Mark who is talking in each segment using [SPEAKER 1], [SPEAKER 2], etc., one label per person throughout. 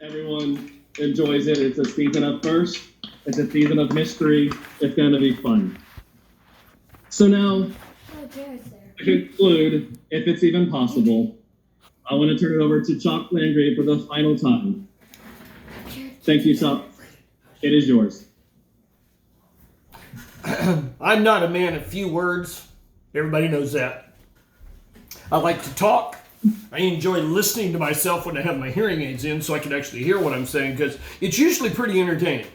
[SPEAKER 1] Everyone enjoys it. It's a season of first. It's a season of mystery. It's going to be fun. So now, to conclude, if it's even possible, I want to turn it over to Chocs Landgrebe for the final time. Thank you, Chocs. It is yours.
[SPEAKER 2] I'm not a man of few words. Everybody knows that. I like to talk. I enjoy listening to myself when I have my hearing aids in so I can actually hear what I'm saying because it's usually pretty entertaining.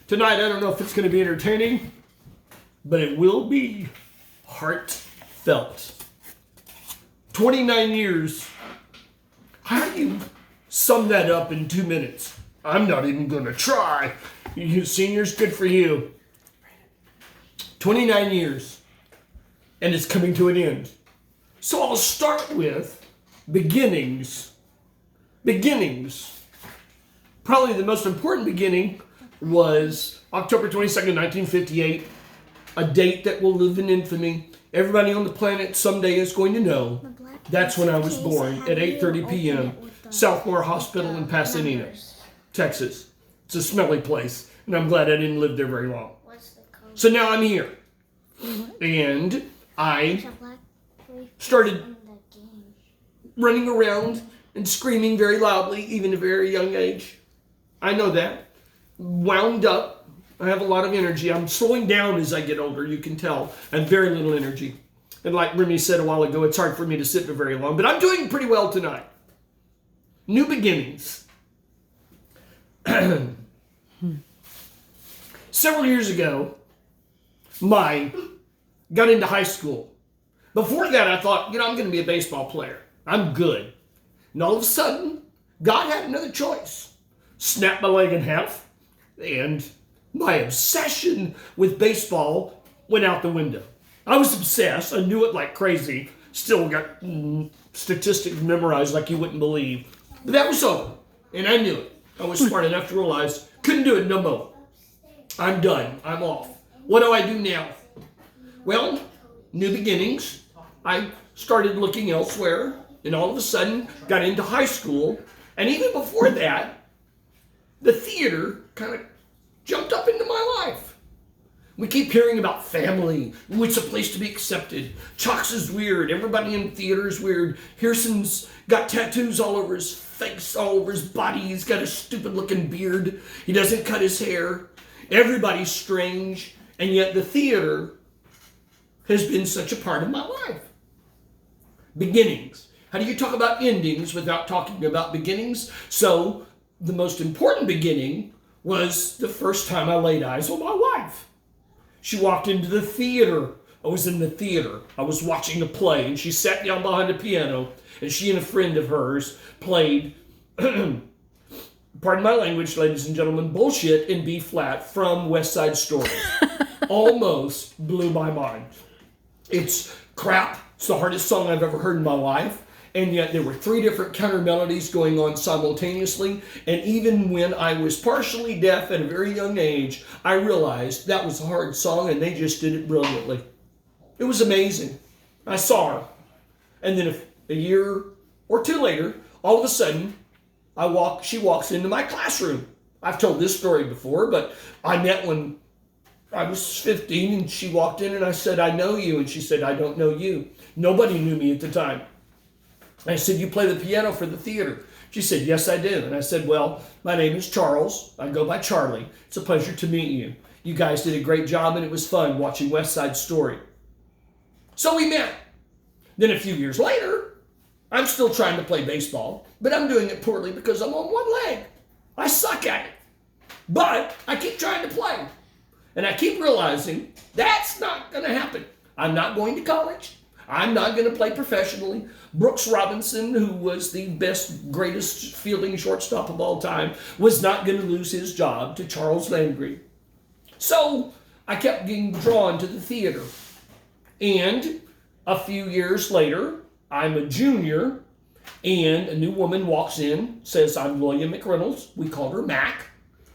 [SPEAKER 2] Tonight, I don't know if it's going to be entertaining, but it will be heartfelt. 29 years. How do you sum that up in 2 minutes? I'm not even going to try. You seniors, good for you. 29 years, and it's coming to an end. So I'll start with beginnings. Beginnings. Probably the most important beginning was October 22nd, 1958, a date that will live in infamy. Everybody on the planet someday is going to know. That's when I was born at 8:30 p.m. Southmore Hospital in Pasadena, Texas. It's a smelly place, and I'm glad I didn't live there very long. So now I'm here, and I started running around and screaming very loudly, even at a very young age. I know that. Wound up. I have a lot of energy. I'm slowing down as I get older, you can tell. I have very little energy. And like Remy said a while ago, it's hard for me to sit for very long, but I'm doing pretty well tonight. New beginnings. Several years ago, got into high school. Before that, I thought, I'm going to be a baseball player. I'm good. And all of a sudden, God had another choice. Snapped my leg in half, and my obsession with baseball went out the window. I was obsessed. I knew it like crazy. Still got statistics memorized like you wouldn't believe. But that was over, and I knew it. I was smart enough to realize, couldn't do it no more. I'm done. I'm off. What do I do now? Well, new beginnings. I started looking elsewhere, and all of a sudden got into high school. And even before that, the theater kind of jumped up into my life. We keep hearing about family. Ooh, it's a place to be accepted. Chocs is weird. Everybody in theater is weird. Hearson's got tattoos all over his face, all over his body. He's got a stupid looking beard. He doesn't cut his hair. Everybody's strange. And yet the theater has been such a part of my life. Beginnings. How do you talk about endings without talking about beginnings? So the most important beginning was the first time I laid eyes on my wife. She walked into the theater. I was in the theater. I was watching a play, and she sat down behind the piano, and she and a friend of hers played, pardon my language, ladies and gentlemen, bullshit in B flat from West Side Story. Almost blew my mind. It's crap. It's the hardest song I've ever heard in my life. And yet there were 3 different counter melodies going on simultaneously. And even when I was partially deaf at a very young age, I realized that was a hard song and they just did it brilliantly. It was amazing. I saw her. And then a year or 2 later, all of a sudden, she walks into my classroom. I've told this story before, but I met when I was 15 and she walked in and I said, I know you. And she said, I don't know you. Nobody knew me at the time. I said, you play the piano for the theater? She said, yes, I do. And I said, well, my name is Charles. I go by Charlie. It's a pleasure to meet you. You guys did a great job and it was fun watching West Side Story. So we met. Then a few years later, I'm still trying to play baseball, but I'm doing it poorly because I'm on one leg. I suck at it. But I keep trying to play. And I keep realizing that's not going to happen. I'm not going to college. I'm not going to play professionally. Brooks Robinson, who was the best, greatest fielding shortstop of all time, was not going to lose his job to Chocs Landgrebe. So I kept getting drawn to the theater. And a few years later, I'm a junior, and a new woman walks in, says, I'm Loya McReynolds. We called her Mac,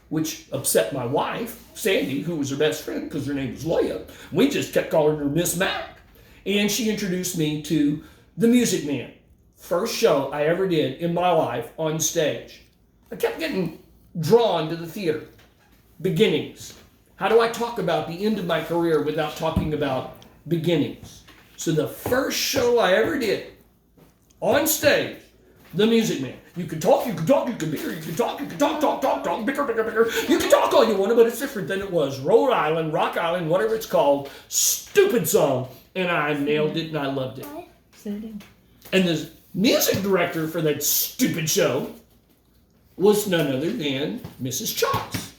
[SPEAKER 2] which upset my wife, Sandy, who was her best friend because her name was Loya. We just kept calling her Miss Mac. And she introduced me to The Music Man. First show I ever did in my life on stage. I kept getting drawn to the theater. Beginnings. How do I talk about the end of my career without talking about beginnings? So the first show I ever did on stage, The Music Man. You can talk, you can talk, you can bicker, you can talk, talk, bicker, bicker, bicker. You can talk all you want, but it's different than it was. Rhode Island, Rock Island, whatever it's called. Stupid song. And I nailed it and I loved it. And the music director for that stupid show was none other than Mrs. Chocs.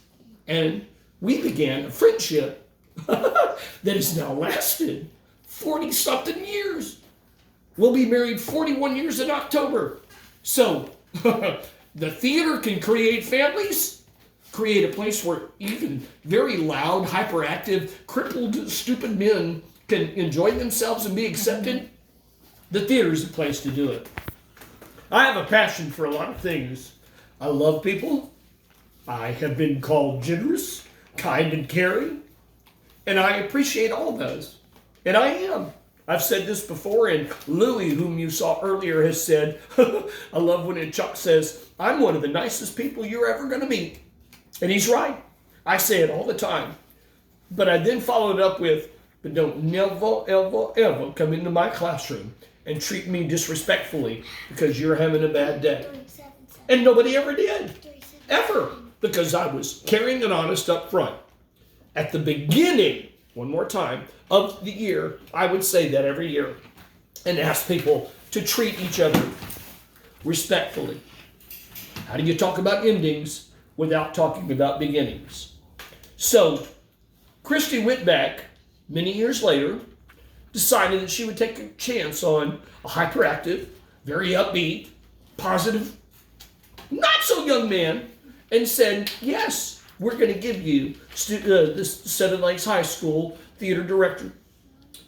[SPEAKER 2] And we began a friendship that has now lasted 40-something years. We'll be married 41 years in October. So, the theater can create families, create a place where even very loud, hyperactive, crippled, stupid men can enjoy themselves and be accepted. The theater is the place to do it. I have a passion for a lot of things. I love people. I have been called generous, kind, and caring. And I appreciate all those. And I am. I've said this before, and Louie, whom you saw earlier, has said, I love when Chuck says, I'm one of the nicest people you're ever going to meet. And he's right. I say it all the time. But I then followed up with, but don't never, ever, ever come into my classroom and treat me disrespectfully because you're having a bad day. And nobody ever did. Ever. Because I was caring and honest up front. At the beginning, one more time, of the year, I would say that every year, and ask people to treat each other respectfully. How do you talk about endings without talking about beginnings? So, Christy went back many years later, decided that she would take a chance on a hyperactive, very upbeat, positive, not so young man, and said, yes, we're going to give you this Seven Lakes High School theater director.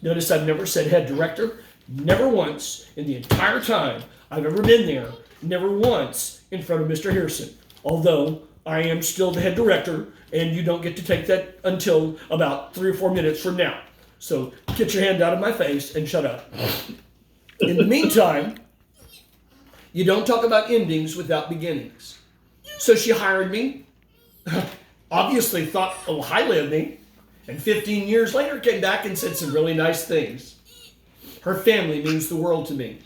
[SPEAKER 2] Notice I've never said head director, never once in the entire time I've ever been there, never once in front of Mr. Harrison. Although I am still the head director, and you don't get to take that until about 3 or 4 minutes from now. So get your hand out of my face and shut up. In the meantime, you don't talk about endings without beginnings. So she hired me, obviously thought highly of me, and 15 years later came back and said some really nice things. Her family means the world to me.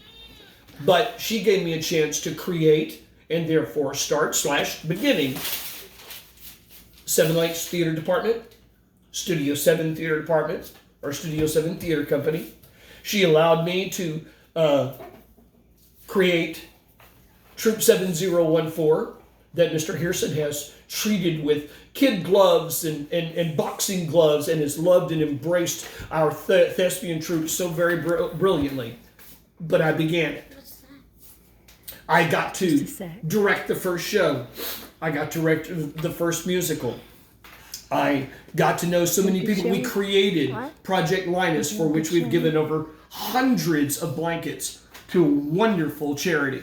[SPEAKER 2] But she gave me a chance to create and therefore start/beginning Seven Lakes Theater Department, Studio VII Theater Department, or Studio VII Theater Company. She allowed me to create Troop 7014 that Mr. Harrison has treated with kid gloves and boxing gloves and has loved and embraced our thespian troupe so very brilliantly. But I began it. I got to direct the first show. I got to direct the first musical. I got to know so many people. We created Project Linus, for which we've given over hundreds of blankets to a wonderful charity.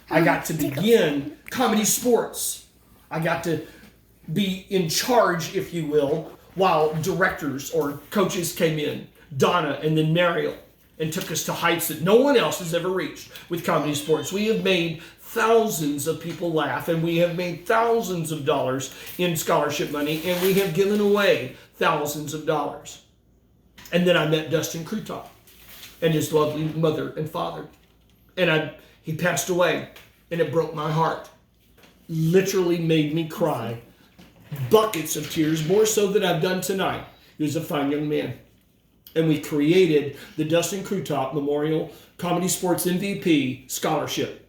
[SPEAKER 2] I got to begin Comedy Sports. I got to be in charge, if you will, while directors or coaches came in, Donna and then Mariel, and took us to heights that no one else has ever reached with Comedy Sports. We have made thousands of people laugh, and we have made thousands of dollars in scholarship money, and we have given away thousands of dollars. And then I met Dustin Krutop and his lovely mother and father. And he passed away, and it broke my heart. Literally made me cry. Buckets of tears, more so than I've done tonight. He was a fine young man. And we created the Dustin Krutop Memorial Comedy Sports MVP Scholarship.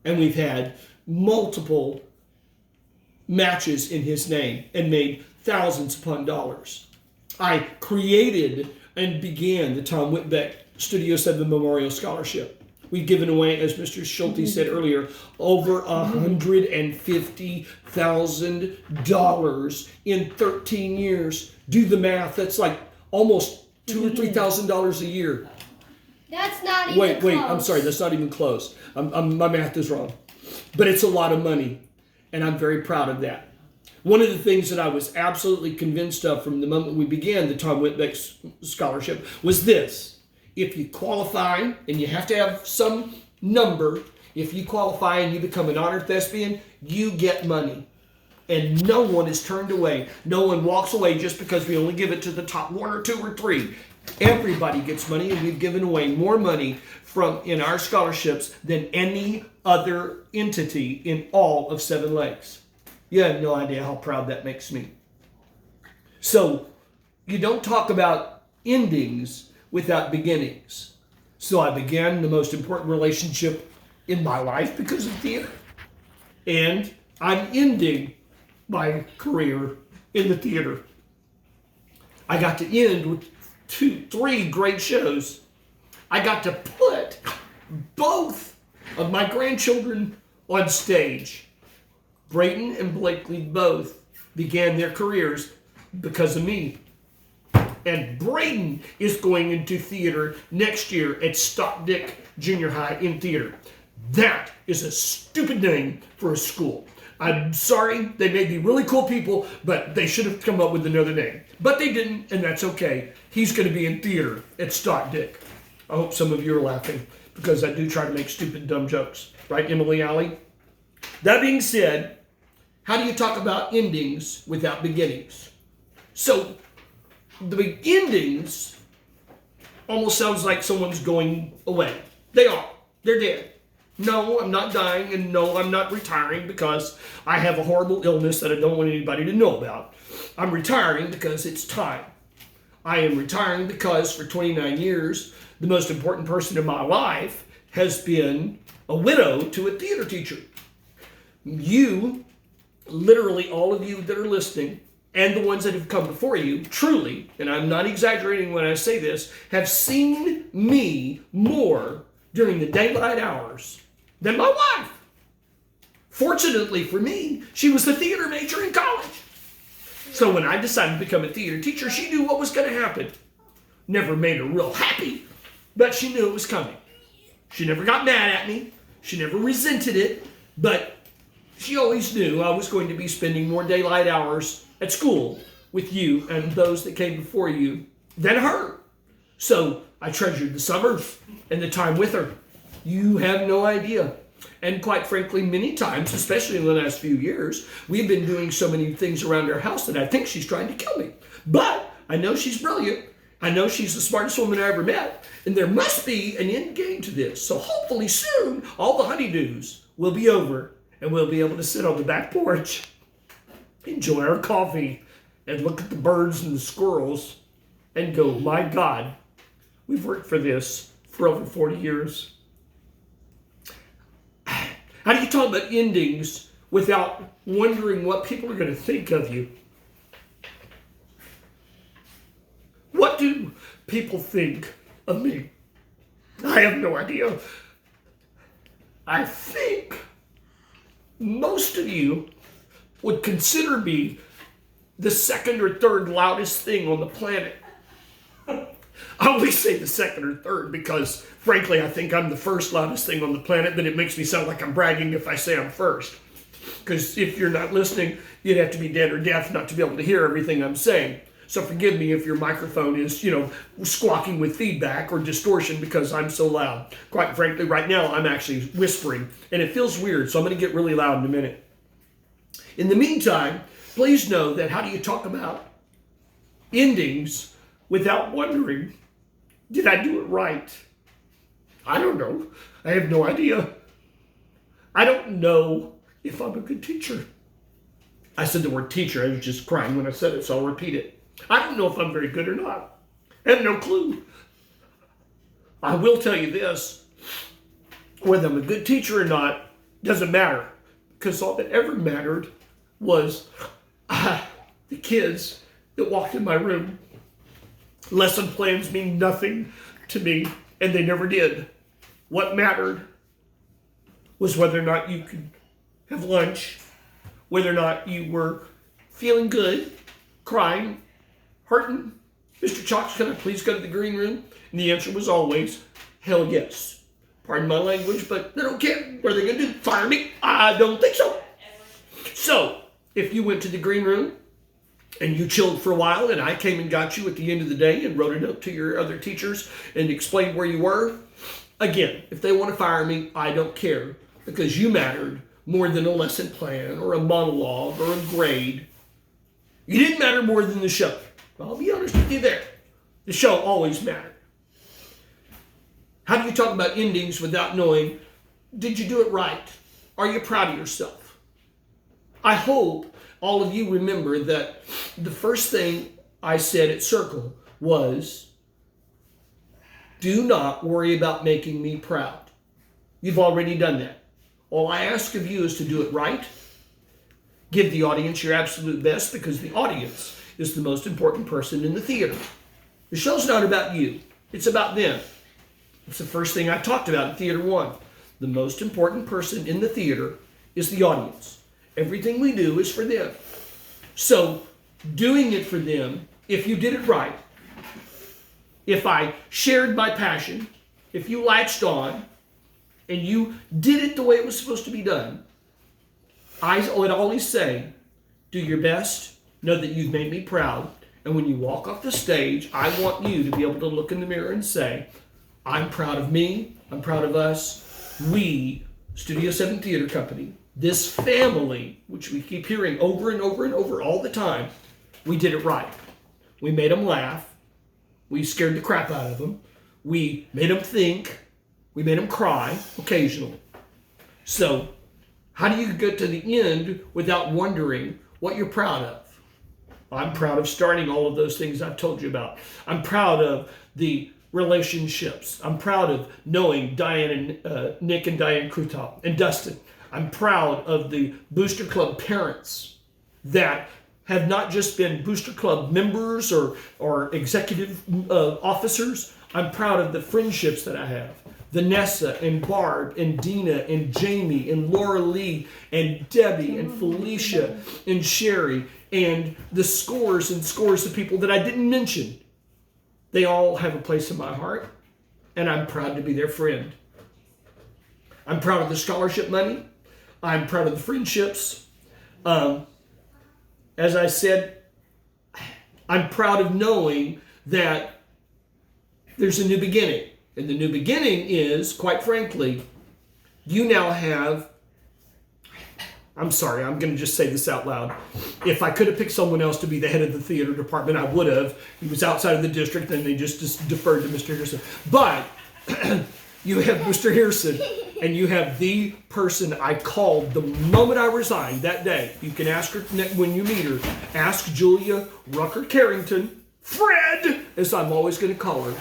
[SPEAKER 2] And we've had multiple matches in his name and made thousands upon dollars. I created and began the Tom Whitbeck Studio VII Memorial Scholarship. We've given away, as Mr. Schulte said earlier, over $150,000 in 13 years. Do the math. That's like almost $2,000 or $3,000 a year.
[SPEAKER 3] That's not even close.
[SPEAKER 2] Wait, I'm sorry. That's not even close. My math is wrong. But it's a lot of money, and I'm very proud of that. One of the things that I was absolutely convinced of from the moment we began the Tom Whitbeck Scholarship was this. If you qualify, and you have to have some number If you qualify and you become an honored thespian, you get money. And no one is turned away. No one walks away just because we only give it to the top 1 or 2 or 3. Everybody gets money, and we've given away more money in our scholarships than any other entity in all of Seven Lakes. You have no idea how proud that makes me. So you don't talk about endings without beginnings. So I began the most important relationship in my life because of theater. And I'm ending my career in the theater. I got to end with 3 great shows. I got to put both of my grandchildren on stage. Brayden and Blakely both began their careers because of me. And Brayden is going into theater next year at Stockdick Junior High in theater. That is a stupid name for a school. I'm sorry, they may be really cool people, but they should have come up with another name. But they didn't, and that's okay. He's going to be in theater at Stockdick. I hope some of you are laughing, because I do try to make stupid, dumb jokes. Right, Emily Alley? That being said, how do you talk about endings without beginnings? So, the endings almost sounds like someone's going away. They are. They're dead. No, I'm not dying, and no, I'm not retiring because I have a horrible illness that I don't want anybody to know about. I'm retiring because it's time. I am retiring because for 29 years, the most important person in my life has been a widow to a theater teacher. You, literally all of you that are listening, and the ones that have come before you, truly, and I'm not exaggerating when I say this, have seen me more during the daylight hours than my wife. Fortunately for me, she was the theater major in college. So when I decided to become a theater teacher, she knew what was going to happen. Never made her real happy, but she knew it was coming. She never got mad at me. She never resented it, but she always knew I was going to be spending more daylight hours at school with you and those that came before you than her. So I treasured the summers and the time with her. You have no idea. And quite frankly, many times, especially in the last few years, we've been doing so many things around our house that I think she's trying to kill me. But I know she's brilliant. I know she's the smartest woman I ever met. And there must be an end game to this. So hopefully soon, all the honeydews will be over and we'll be able to sit on the back porch, enjoy our coffee, and look at the birds and the squirrels and go, my God, we've worked for this for over 40 years. How do you talk about endings without wondering what people are going to think of you? What do people think of me? I have no idea. I think most of you would consider me the 2nd or 3rd loudest thing on the planet. I always say the 2nd or 3rd because, frankly, I think I'm the 1st loudest thing on the planet, but it makes me sound like I'm bragging if I say I'm 1st. Because if you're not listening, you'd have to be dead or deaf not to be able to hear everything I'm saying. So forgive me if your microphone is, squawking with feedback or distortion because I'm so loud. Quite frankly, right now, I'm actually whispering, and it feels weird, so I'm going to get really loud in a minute. In the meantime, please know that how do you talk about endings without wondering, did I do it right? I don't know. I have no idea. I don't know if I'm a good teacher. I said the word teacher. I was just crying when I said it, so I'll repeat it. I don't know if I'm very good or not. I have no clue. I will tell you this. Whether I'm a good teacher or not doesn't matter. Because all that ever mattered was the kids that walked in my room. Lesson plans mean nothing to me, and they never did. What mattered was whether or not you could have lunch, whether or not you were feeling good, crying, hurting. Mr. Chocs, can I please go to the green room? And the answer was always, hell yes. Pardon my language, but they don't care. What are they going to do? Fire me? I don't think so. So, if you went to the green room and you chilled for a while and I came and got you at the end of the day and wrote a note to your other teachers and explained where you were, again, if they want to fire me, I don't care. because you mattered more than a lesson plan or a monologue or a grade. You didn't matter more than the show. I'll be honest with you there. The show always mattered. How do you talk about endings without knowing, did you do it right? Are you proud of yourself? I hope all of you remember that the first thing I said at Circle was, do not worry about making me proud. You've already done that. All I ask of you is to do it right. Give the audience your absolute best, because the audience is the most important person in the theater. The show's not about you. It's about them. It's the first thing I talked about in Theater 1. The most important person in the theater is the audience. Everything we do is for them. So, doing it for them, if you did it right, if I shared my passion, if you latched on, and you did it the way it was supposed to be done, I would always say, do your best, know that you've made me proud, and when you walk off the stage, I want you to be able to look in the mirror and say, I'm proud of me, I'm proud of us, we, Studio VII Theater Company, this family, which we keep hearing over and over and over all the time, we did it right. We made them laugh, we scared the crap out of them, we made them think, we made them cry occasionally. So, how do you get to the end without wondering what you're proud of? I'm proud of starting all of those things I've told you about. I'm proud of the relationships. I'm proud of knowing Diane and Nick and Diane Krutop and Dustin. I'm proud of the Booster Club parents that have not just been Booster Club members or executive officers. I'm proud of the friendships that I have. Vanessa and Barb and Dina and Jamie and Laura Lee and Debbie and Felicia and Sherry and the scores and scores of people that I didn't mention. They all have a place in my heart, and I'm proud to be their friend. I'm proud of the scholarship money. I'm proud of the friendships. As I said, I'm proud of knowing that there's a new beginning. And the new beginning is, quite frankly, you now have, I'm sorry, I'm going to just say this out loud. If I could have picked someone else to be the head of the theater department, I would have. He was outside of the district, and they just deferred to Mr. Harrison. But you have Mr. Harrison, and you have the person I called the moment I resigned that day. You can ask her when you meet her. Ask Julia Rucker-Carrington, Fred, as I'm always going to call her.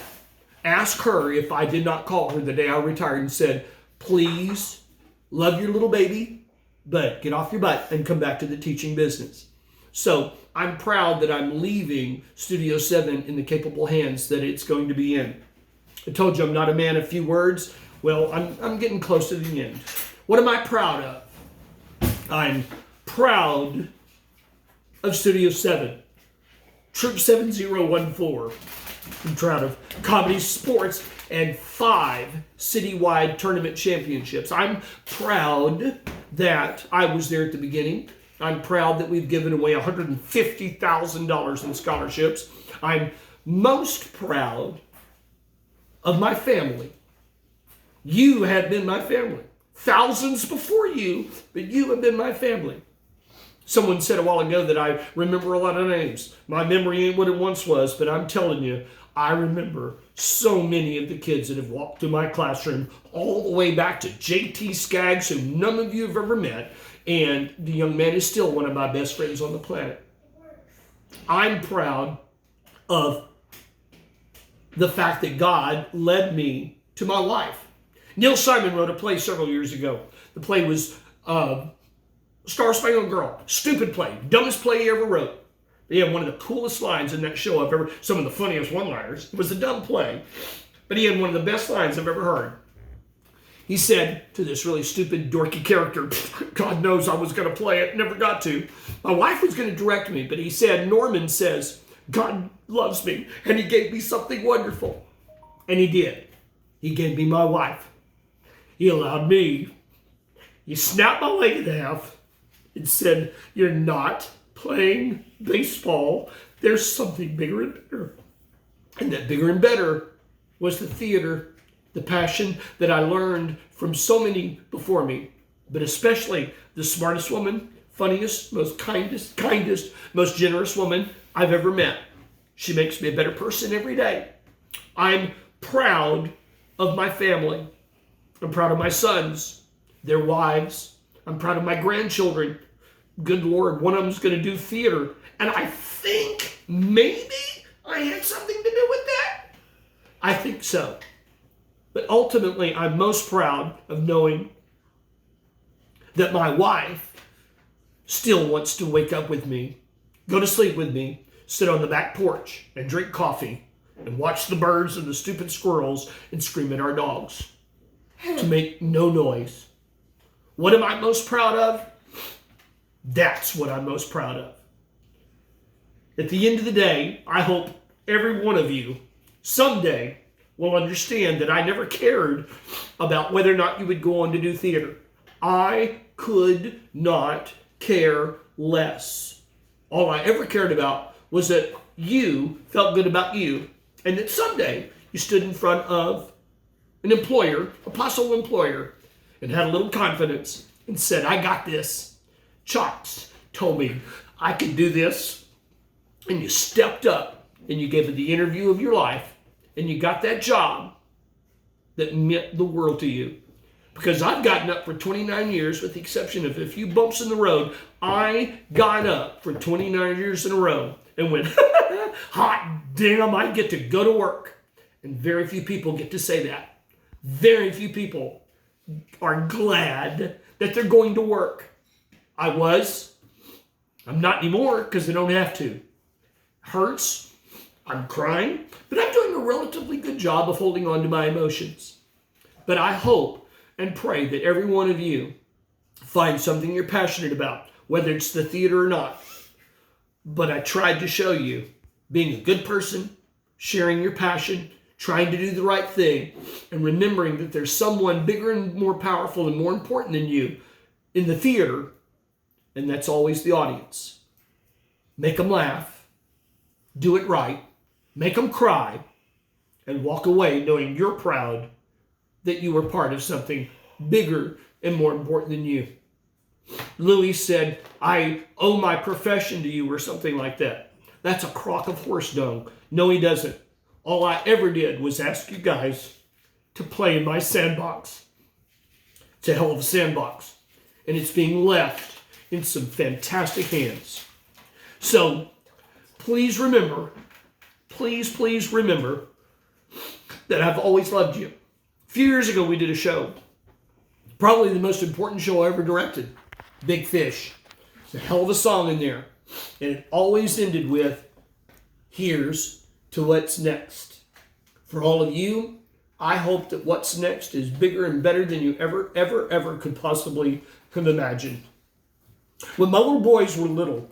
[SPEAKER 2] Ask her if I did not call her the day I retired and said, please, love your little baby, but get off your butt and come back to the teaching business. So I'm proud that I'm leaving Studio VII in the capable hands that it's going to be in. I told you I'm not a man of few words. Well, I'm getting close to the end. What am I proud of? I'm proud of Studio VII. Troop 7014. I'm proud of comedy, sports, and 5 citywide tournament championships. I'm proud that I was there at the beginning. I'm proud that we've given away $150,000 in scholarships. I'm most proud of my family. You have been my family. Thousands before you, but you have been my family. Someone said a while ago that I remember a lot of names. My memory ain't what it once was, but I'm telling you, I remember so many of the kids that have walked through my classroom all the way back to J.T. Skaggs, who none of you have ever met, and the young man is still one of my best friends on the planet. I'm proud of the fact that God led me to my life. Neil Simon wrote a play several years ago. The play was Star Spangled Girl. Stupid play. Dumbest play he ever wrote. He had one of the coolest lines in that show I've ever, some of the funniest one-liners. It was a dumb play, but he had one of the best lines I've ever heard. He said to this really stupid, dorky character, God knows I was going to play it, never got to. My wife was going to direct me, but he said, Norman says, God loves me, and he gave me something wonderful. And he did. He gave me my wife. He allowed me. He snapped my leg in half and said, you're not playing baseball. There's something bigger and better. And that bigger and better was the theater, the passion that I learned from from so many before me, but especially the smartest woman, funniest, most kindest, most generous woman I've ever met. She makes me a better person every day. I'm proud of my family. I'm proud of my sons, their wives. I'm proud of my grandchildren. Good Lord, one of them's going to do theater. And I think maybe I had something to do with that. I think so. But ultimately, I'm most proud of knowing that my wife still wants to wake up with me, go to sleep with me, sit on the back porch and drink coffee and watch the birds and the stupid squirrels and scream at our dogs to make no noise. What am I most proud of? That's what I'm most proud of. At the end of the day, I hope every one of you someday will understand that I never cared about whether or not you would go on to do theater. I could not care less. All I ever cared about was that you felt good about you, and that someday you stood in front of an employer, a possible employer, and had a little confidence and said, I got this. Chocs told me I could do this, and you stepped up and you gave it the interview of your life, and you got that job that meant the world to you. Because I've gotten up for 29 years, with the exception of a few bumps in the road. I got up for 29 years in a row and went, hot damn, I get to go to work. And very few people get to say that. Very few people are glad that they're going to work. I'm not anymore because I don't have to. Hurts, I'm crying, but I'm doing a relatively good job of holding on to my emotions. But I hope and pray that every one of you find something you're passionate about, whether it's the theater or not. But I tried to show you being a good person, sharing your passion, trying to do the right thing, and remembering that there's someone bigger and more powerful and more important than you in the theater, and that's always the audience. Make them laugh, do it right, make them cry, and walk away knowing you're proud that you were part of something bigger and more important than you. Louis said, I owe my profession to you, or something like that. That's a crock of horse dung. No, he doesn't. All I ever did was ask you guys to play in my sandbox. It's a hell of a sandbox. And it's being left in some fantastic hands. So please remember, please remember that I've always loved you. A few years ago, we did a show. Probably the most important show I ever directed. Big Fish. It's a hell of a song in there. And it always ended with, here's to what's next. For all of you, I hope that what's next is bigger and better than you ever could possibly have imagined. When my little boys were little,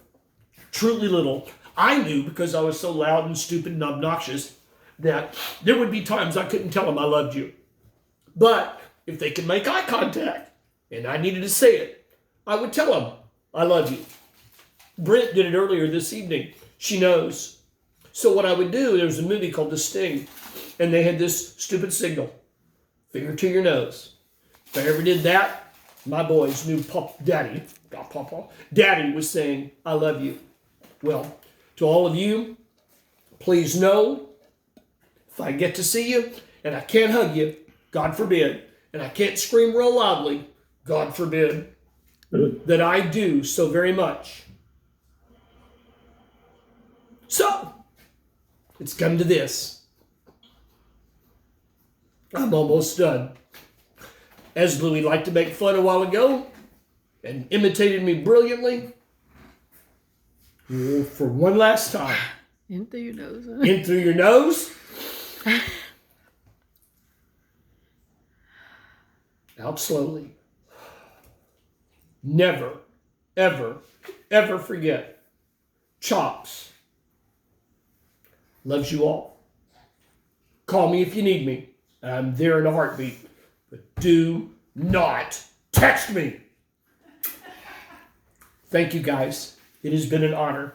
[SPEAKER 2] truly little, I knew, because I was so loud and stupid and obnoxious, that there would be times I couldn't tell them I loved you. But if they could make eye contact and I needed to say it, I would tell them, I love you. Brent did it earlier this evening. She knows. So what I would do, there was a movie called The Sting, and they had this stupid signal. Finger to your nose. If I ever did that, my boys knew Daddy was saying, I love you. Well, to all of you, please know, if I get to see you and I can't hug you, God forbid, and I can't scream real loudly, God forbid, that I do so very much. So, it's come to this. I'm almost done. As Louis liked to make fun a while ago, and imitated me brilliantly, for one last time.
[SPEAKER 4] In through your nose.
[SPEAKER 2] In through your nose. Out slowly. Never, ever forget. Chocs loves you all. Call me if you need me. I'm there in a heartbeat. But do not text me. Thank you, guys. It has been an honor.